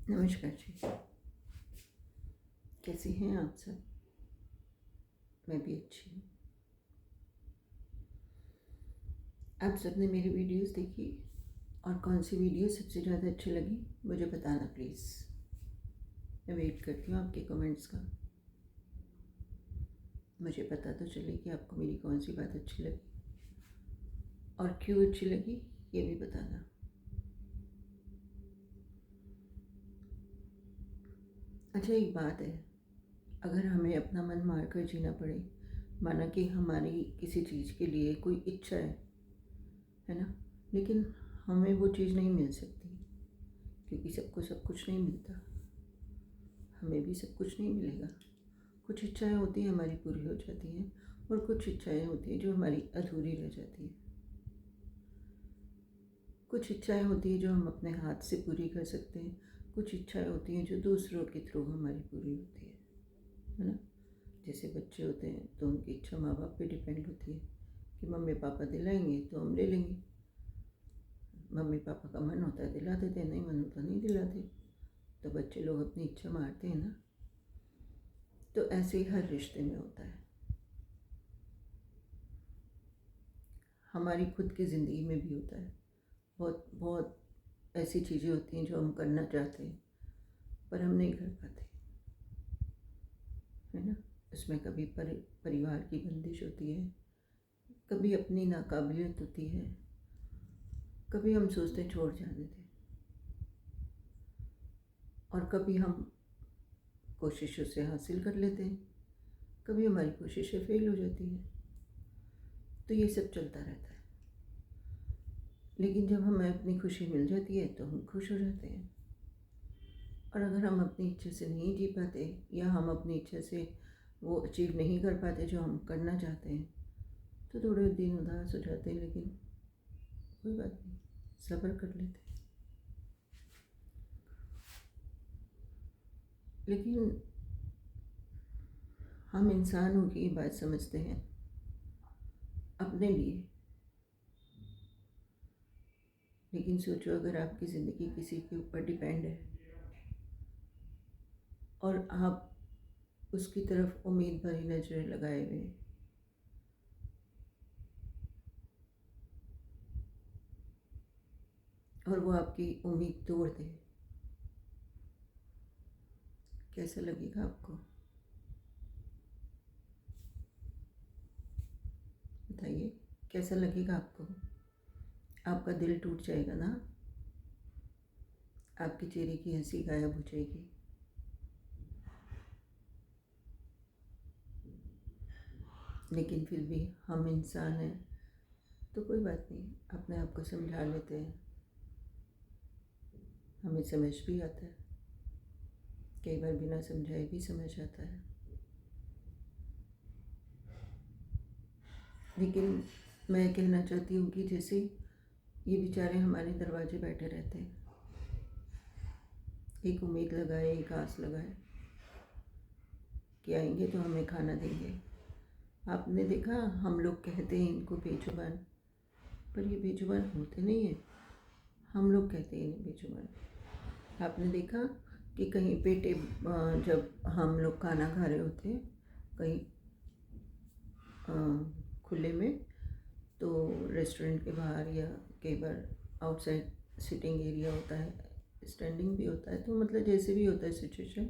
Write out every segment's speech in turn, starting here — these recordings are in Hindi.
नमस्कार जी। कैसी हैं आप सब? मैं भी अच्छी हूँ। आप सबने मेरी वीडियोस देखी और कौन सी वीडियो सबसे ज़्यादा अच्छी लगी मुझे बताना प्लीज़। मैं वेट करती हूँ आपके कमेंट्स का। मुझे पता तो चले कि आपको मेरी कौन सी बात अच्छी लगी और क्यों अच्छी लगी, ये भी बताना। अच्छा, एक बात है, अगर हमें अपना मन मार कर जीना पड़े, माना कि हमारी किसी चीज़ के लिए कोई इच्छा है ना, लेकिन हमें वो चीज़ नहीं मिल सकती क्योंकि सबको सब कुछ नहीं मिलता, हमें भी सब कुछ नहीं मिलेगा। कुछ इच्छाएं होती हैं हमारी पूरी हो जाती हैं और कुछ इच्छाएं होती हैं जो हमारी अधूरी रह जाती हैं। कुछ इच्छाएं होती हैं जो हम अपने हाथ से पूरी कर सकते हैं, कुछ इच्छाएं होती हैं जो दूसरों के थ्रू हमारी पूरी होती है ना। जैसे बच्चे होते हैं तो उनकी इच्छा माँ बाप पे डिपेंड होती है कि मम्मी पापा दिलाएंगे तो हम ले लेंगे। मम्मी पापा का मन होता है दिला देते, नहीं मन होता नहीं दिलाते। तो बच्चे लोग अपनी इच्छा मारते हैं ना। तो ऐसे ही हर रिश्ते में होता है। हमारी खुद की ज़िंदगी में भी होता है। बहुत बहुत ऐसी चीज़ें होती हैं जो हम करना चाहते हैं पर हम नहीं कर पाते, है ना। उसमें कभी परिवार की बंदिश होती है, कभी अपनी नाकाबिलियत होती है, कभी हम सोचते छोड़ जाने थे, और कभी हम कोशिशों से हासिल कर लेते हैं, कभी हमारी कोशिशें फेल हो जाती हैं। तो ये सब चलता रहता है। लेकिन जब हमें अपनी खुशी मिल जाती है तो हम खुश हो जाते हैं। और अगर हम अपनी इच्छा से नहीं जी पाते या हम अपनी इच्छा से वो अचीव नहीं कर पाते जो हम करना चाहते हैं तो थोड़े दिन उदास हो जाते हैं, लेकिन कोई बात नहीं, सब्र कर लेते हैं। लेकिन हम इंसानों की बात समझते हैं अपने लिए। लेकिन सोचो, अगर आपकी ज़िंदगी किसी के ऊपर डिपेंड है और आप उसकी तरफ उम्मीद भरी नजरें लगाए हुए और वो आपकी उम्मीद तोड़ दे, कैसा लगेगा आपको? बताइए, कैसा लगेगा आपको? आपका दिल टूट जाएगा ना, आपके चेहरे की हंसी गायब हो जाएगी। लेकिन फिर भी हम इंसान हैं तो कोई बात नहीं, अपने आप को समझा लेते हैं। हमें समझ भी आता है, कई बार बिना समझाए भी समझ आता है। लेकिन मैं कहना चाहती हूँ कि जैसे ये बेचारे हमारे दरवाजे बैठे रहते हैं, एक उम्मीद लगाए, एक आस लगाए कि आएंगे तो हमें खाना देंगे। आपने देखा, हम लोग कहते हैं इनको बेजुबान, पर ये बेजुबान होते नहीं हैं। हम लोग कहते हैं इन्हें बेजुबान। आपने देखा कि कहीं पे जब हम लोग खाना खा रहे होते हैं कहीं खुले में, तो रेस्टोरेंट के बाहर या कई बार आउटसाइड सिटिंग एरिया होता है, स्टैंडिंग भी होता है, तो मतलब जैसे भी होता है सिचुएशन,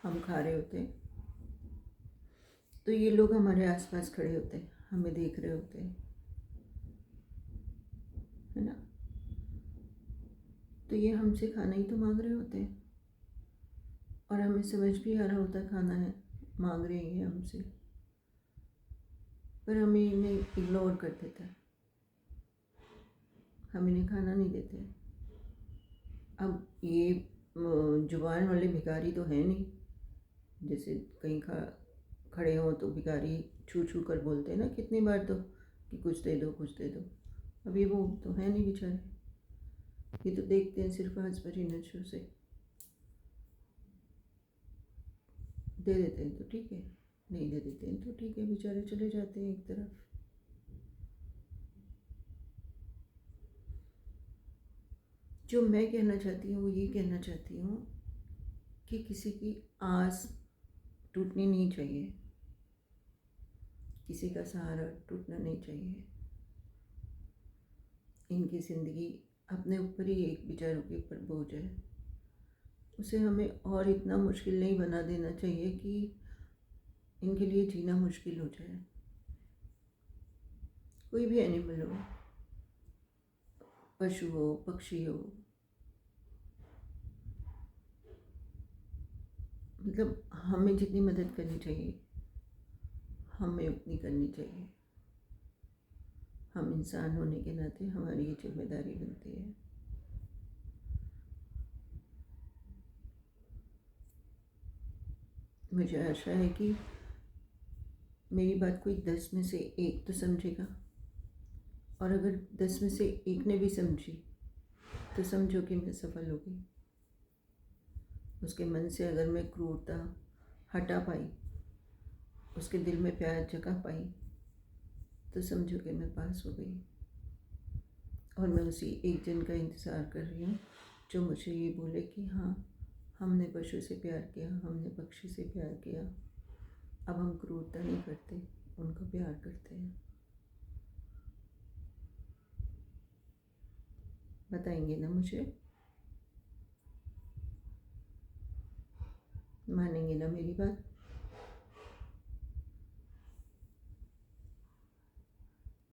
हम खा रहे होते हैं तो ये लोग हमारे आसपास खड़े होते हैं, हमें देख रहे होते हैं, है ना। तो ये हमसे खाना ही तो मांग रहे होते हैं और हमें समझ भी आ रहा होता है खाना है, मांग रहे हैं हमसे, पर हमें इन्हें इग्नोर कर देता है, हम इन्हें खाना नहीं देते। अब ये जुबान वाले भिखारी तो हैं नहीं, जैसे कहीं खड़े हों तो भिखारी छू छू कर बोलते हैं ना कितनी बार तो कि कुछ दे दो कुछ दे दो। अब ये वो तो है नहीं बेचारे, ये तो देखते हैं सिर्फ आंच भरी नजरों से, दे देते हैं तो ठीक है, नहीं दे देते हैं तो ठीक है, बेचारे चले जाते हैं एक तरफ। जो मैं कहना चाहती हूँ वो ये कहना चाहती हूँ कि किसी की आस टूटनी नहीं चाहिए, किसी का सहारा टूटना नहीं चाहिए। इनकी ज़िंदगी अपने ऊपर ही एक बेचारों के ऊपर बोझ है, उसे हमें और इतना मुश्किल नहीं बना देना चाहिए कि इनके लिए जीना मुश्किल हो जाए। कोई भी एनिमल हो, पशु हो, पक्षी हो, मतलब हमें जितनी मदद करनी चाहिए हमें उतनी करनी चाहिए। हम इंसान होने के नाते हमारी ये जिम्मेदारी बनती है। मुझे आशा है कि मेरी बात कोई 10 में से 1 तो समझेगा, और अगर 10 में से 1 ने भी समझी तो समझो कि मैं सफल हो गई। उसके मन से अगर मैं क्रूरता हटा पाई, उसके दिल में प्यार जगा पाई, तो समझो कि मैं पास हो गई। और मैं उसी एक जन का इंतज़ार कर रही हूँ जो मुझे ये बोले कि हाँ, हमने पशु से प्यार किया, हमने पक्षी से प्यार किया, अब हम क्रूरता नहीं करते, उनको प्यार करते हैं। बताएंगे ना मुझे? मानेंगे ना मेरी बात?